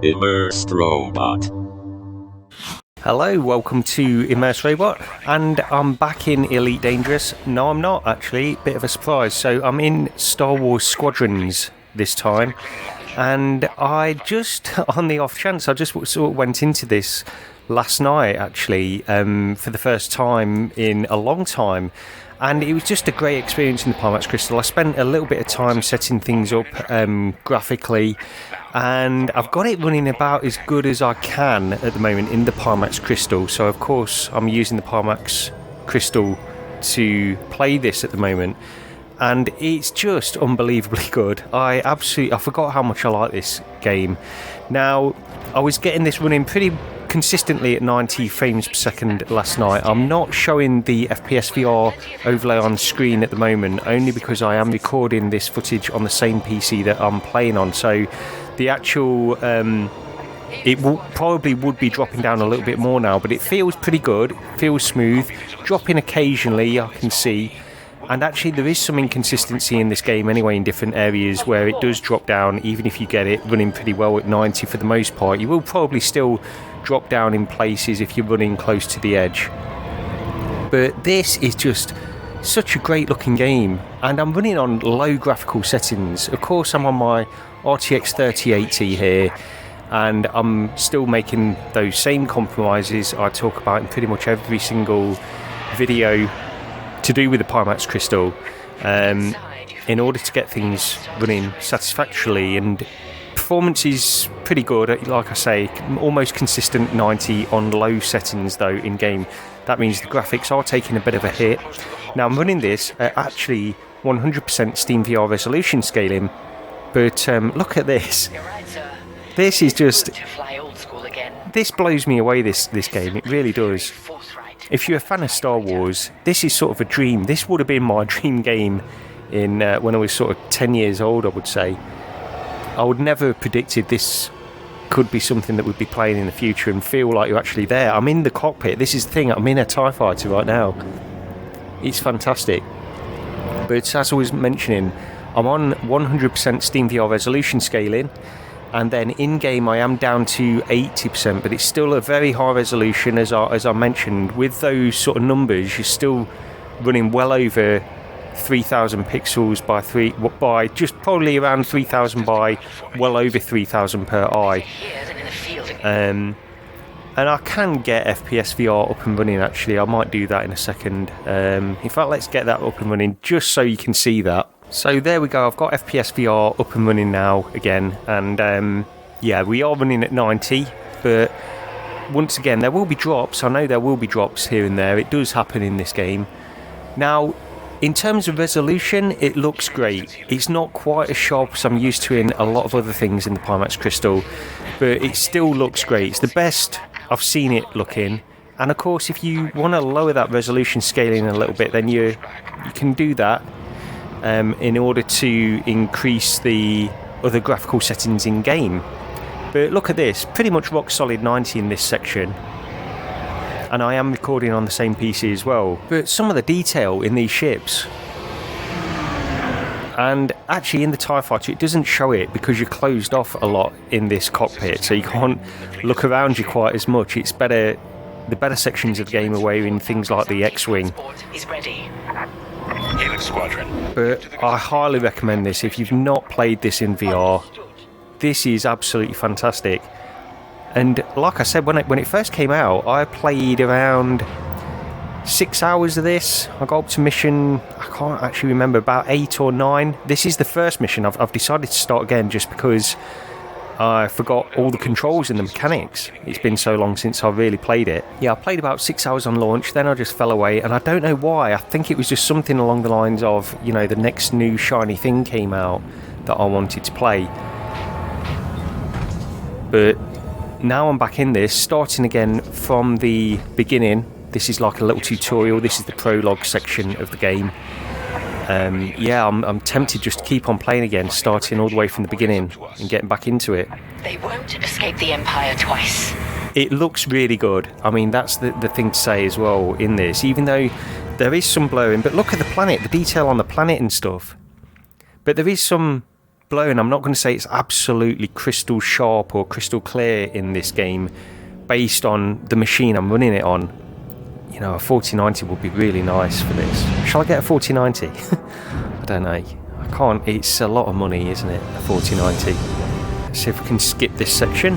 Immersed Robot. Hello, welcome to Immersed Robot, and I'm back in Elite Dangerous. No, I'm not actually, bit of a surprise. So I'm in Star Wars Squadrons this time, and I just, on the off chance, I just sort of went into this last night actually, for the first time in a long time. And it was just a great experience in the Pimax Crystal. I spent a little bit of time setting things up graphically, and I've got it running about as good as I can at the moment in the Pimax Crystal. So of course I'm using the Pimax Crystal to play this at the moment, and it's just unbelievably good. I forgot how much I like this game. Now, I was getting this running pretty consistently at 90 frames per second last night. I'm not showing the FPS VR overlay on screen at the moment, only because I am recording this footage on the same PC that I'm playing on. So the actual probably would be dropping down a little bit more now, but it feels pretty good, feels smooth, dropping occasionally, I can see. And actually there is some inconsistency in this game anyway, in different areas where it does drop down. Even if you get it running pretty well at 90 for the most part, you will probably still drop down in places if you're running close to the edge. But this is just such a great looking game, and I'm running on low graphical settings. Of course I'm on my RTX 3080 here, and I'm still making those same compromises I talk about in pretty much every single video to do with the Pimax Crystal, in order to get things running satisfactorily. And performance is pretty good, like I say, almost consistent 90 on low settings though in game. That means the graphics are taking a bit of a hit. Now I'm running this at actually 100% SteamVR resolution scaling, but look at this. This is just, this blows me away, this game, it really does. If you're a fan of Star Wars, this is sort of a dream. This would have been my dream game in when I was sort of 10 years old, I would say. I would never have predicted this could be something that we'd be playing in the future and feel like you're actually there. I'm in the cockpit. This is the thing. I'm in a TIE fighter right now. It's fantastic. But as I was mentioning, I'm on 100% SteamVR resolution scaling, and then in-game I am down to 80%, but it's still a very high resolution. As I mentioned, with those sort of numbers, you're still running well over 3,000 pixels by just probably around 3,000 by well over 3,000 per eye. And I can get FPS VR up and running actually. I might do that in a second. In fact, let's get that up and running just so you can see that. So there we go, I've got FPS VR up and running now again, and yeah, we are running at 90, but once again there will be drops. I know there will be drops here and there. It does happen in this game. Now, in terms of resolution, it looks great. It's not quite as sharp as I'm used to in a lot of other things in the Pimax Crystal, but it still looks great. It's the best I've seen it looking. And of course, if you want to lower that resolution scaling a little bit, then you can do that. In order to increase the other graphical settings in game. But look at this, pretty much rock solid 90 in this section, and I am recording on the same PC as well. But some of the detail in these ships, and actually in the TIE fighter it doesn't show it because you're closed off a lot in this cockpit, so you can't look around you quite as much. It's better, the better sections of the game are where in things like the X-Wing. But I highly recommend this if you've not played this in VR. This is absolutely fantastic. And like I said, when it first came out, I played around 6 hours of this. I got up to mission, I can't actually remember, about 8 or 9. This is the first mission. I've decided to start again just because I forgot all the controls and the mechanics. It's been so long since I really played it. Yeah, I played about 6 hours on launch, then I just fell away, and I don't know why. I think it was just something along the lines of, you know, the next new shiny thing came out that I wanted to play. But now I'm back in this, starting again from the beginning. This is like a little tutorial. This is the prologue section of the game. Yeah, I'm tempted just to keep on playing again, starting all the way from the beginning and getting back into it. They won't escape the Empire twice. It looks really good. I mean, that's the thing to say as well in this, even though there is some blurring. But look at the planet, the detail on the planet and stuff. But there is some blowing. I'm not going to say it's absolutely crystal sharp or crystal clear in this game based on the machine I'm running it on. You know, a 4090 would be really nice for this. Shall I get a 4090? I don't know. I can't. It's a lot of money, isn't it? A 4090. Let's see if we can skip this section.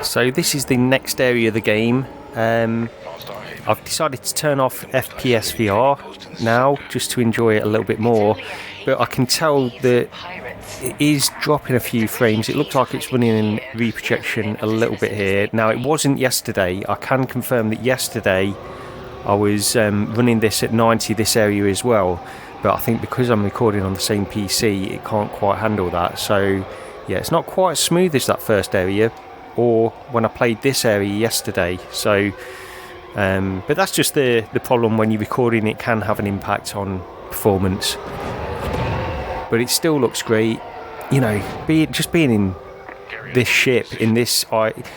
So this is the next area of the game. I've decided to turn off FPS VR now just to enjoy it a little bit more, but I can tell that it is dropping a few frames. It looks like it's running in reprojection a little bit here. Now, it wasn't yesterday. I can confirm that yesterday I was running this at 90, this area as well, but I think because I'm recording on the same PC, it can't quite handle that. So yeah, it's not quite as smooth as that first area or when I played this area yesterday. So but that's just the problem when you're recording. It can have an impact on performance, but it still looks great. You know, just being in this ship, in this,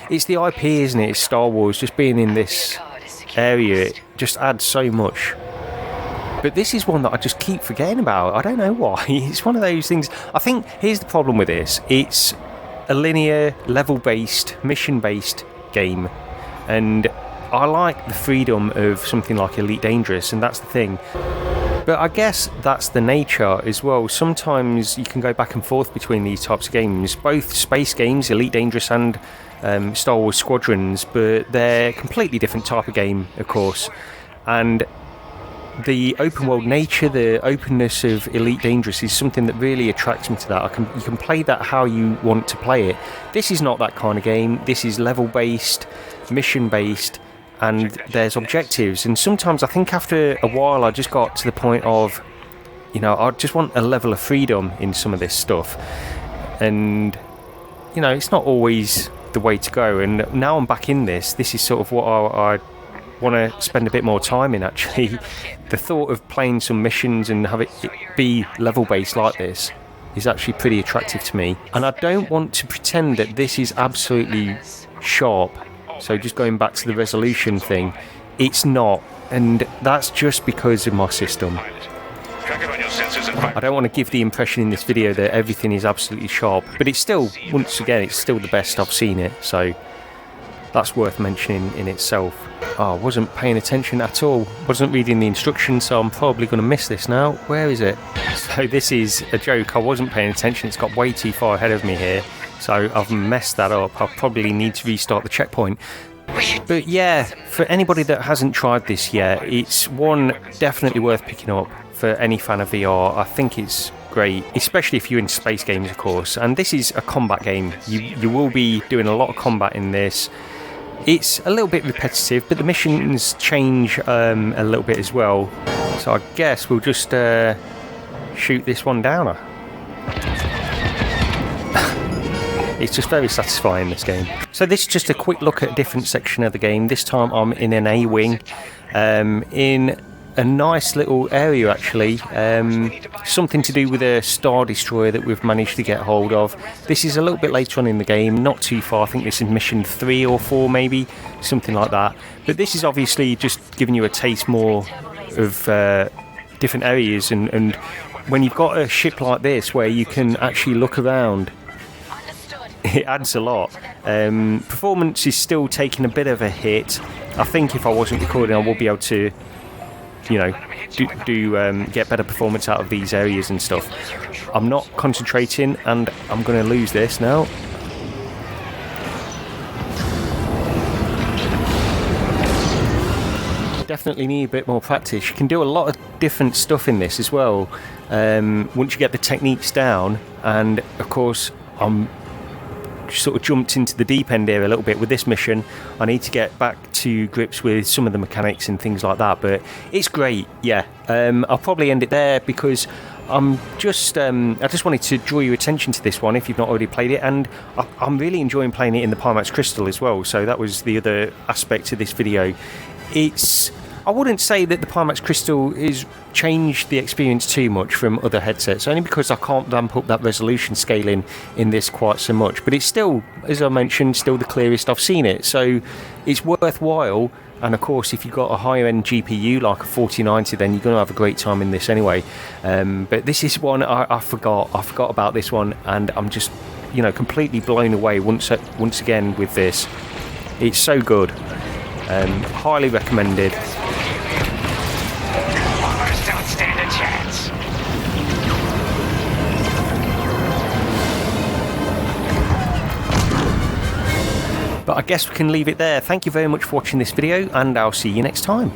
it's the IP, isn't it? It's Star Wars. Just being in this area, it just adds so much. But this is one that I just keep forgetting about. I don't know why. It's one of those things. I think here's the problem with this. It's a linear, level-based, mission-based game, and I like the freedom of something like Elite Dangerous, and that's the thing. But I guess that's the nature as well. Sometimes you can go back and forth between these types of games, both space games, Elite Dangerous and Star Wars Squadrons, but they're completely different type of game, of course. And the open world nature, the openness of Elite Dangerous is something that really attracts me to that. You can play that how you want to play it. This is not that kind of game. This is level based, mission based, and there's objectives. And sometimes I think after a while I just got to the point of, you know, I just want a level of freedom in some of this stuff. And, you know, it's not always the way to go. And now I'm back in this. This is sort of what I want to spend a bit more time in, actually. The thought of playing some missions and have it be level based like this is actually pretty attractive to me. And I don't want to pretend that this is absolutely sharp. So just going back to the resolution thing, it's not, and that's just because of my system. I don't want to give the impression in this video that everything is absolutely sharp, but it's still, once again, it's still the best I've seen it, so that's worth mentioning in itself. Oh, I wasn't paying attention at all, wasn't reading the instructions, so I'm probably going to miss this now. Where is it? So this is a joke. I wasn't paying attention. It's got way too far ahead of me here, so I've messed that up. I'll probably need to restart the checkpoint. But yeah, for anybody that hasn't tried this yet, it's one definitely worth picking up for any fan of VR. I think it's great, especially if you're into space games, of course. And this is a combat game. You will be doing a lot of combat in this. It's a little bit repetitive, but the missions change a little bit as well. So I guess we'll just shoot this one down. It's just very satisfying, this game. So this is just a quick look at a different section of the game. This time I'm in an A-wing, in a nice little area, actually. Something to do with a Star Destroyer that we've managed to get hold of. This is a little bit later on in the game, not too far. I think this is mission 3 or 4 maybe, something like that. But this is obviously just giving you a taste more of different areas, and when you've got a ship like this where you can actually look around, it adds a lot. Performance is still taking a bit of a hit. I think if I wasn't recording, I would be able to, you know, get better performance out of these areas and stuff. I'm not concentrating, and I'm going to lose this now. Definitely need a bit more practice. You can do a lot of different stuff in this as well, once you get the techniques down. And of course, I'm sort of jumped into the deep end here a little bit with this mission. I need to get back to grips with some of the mechanics and things like that, but it's great. Yeah, I'll probably end it there because I just wanted to draw your attention to this one if you've not already played it, and I'm really enjoying playing it in the Pimax Crystal as well. So that was the other aspect of this video. It's I wouldn't say that the Pimax Crystal is changed the experience too much from other headsets, only because I can't ramp up that resolution scaling in this quite so much. But it's still, as I mentioned, still the clearest I've seen it. So it's worthwhile. And of course, if you've got a higher end GPU like a 4090, then you're going to have a great time in this anyway. But this is one I forgot about this one, and I'm just, completely blown away once again with this. It's so good. Highly recommended. Bombers don't stand a chance. But I guess we can leave it there. Thank you very much for watching this video, and I'll see you next time.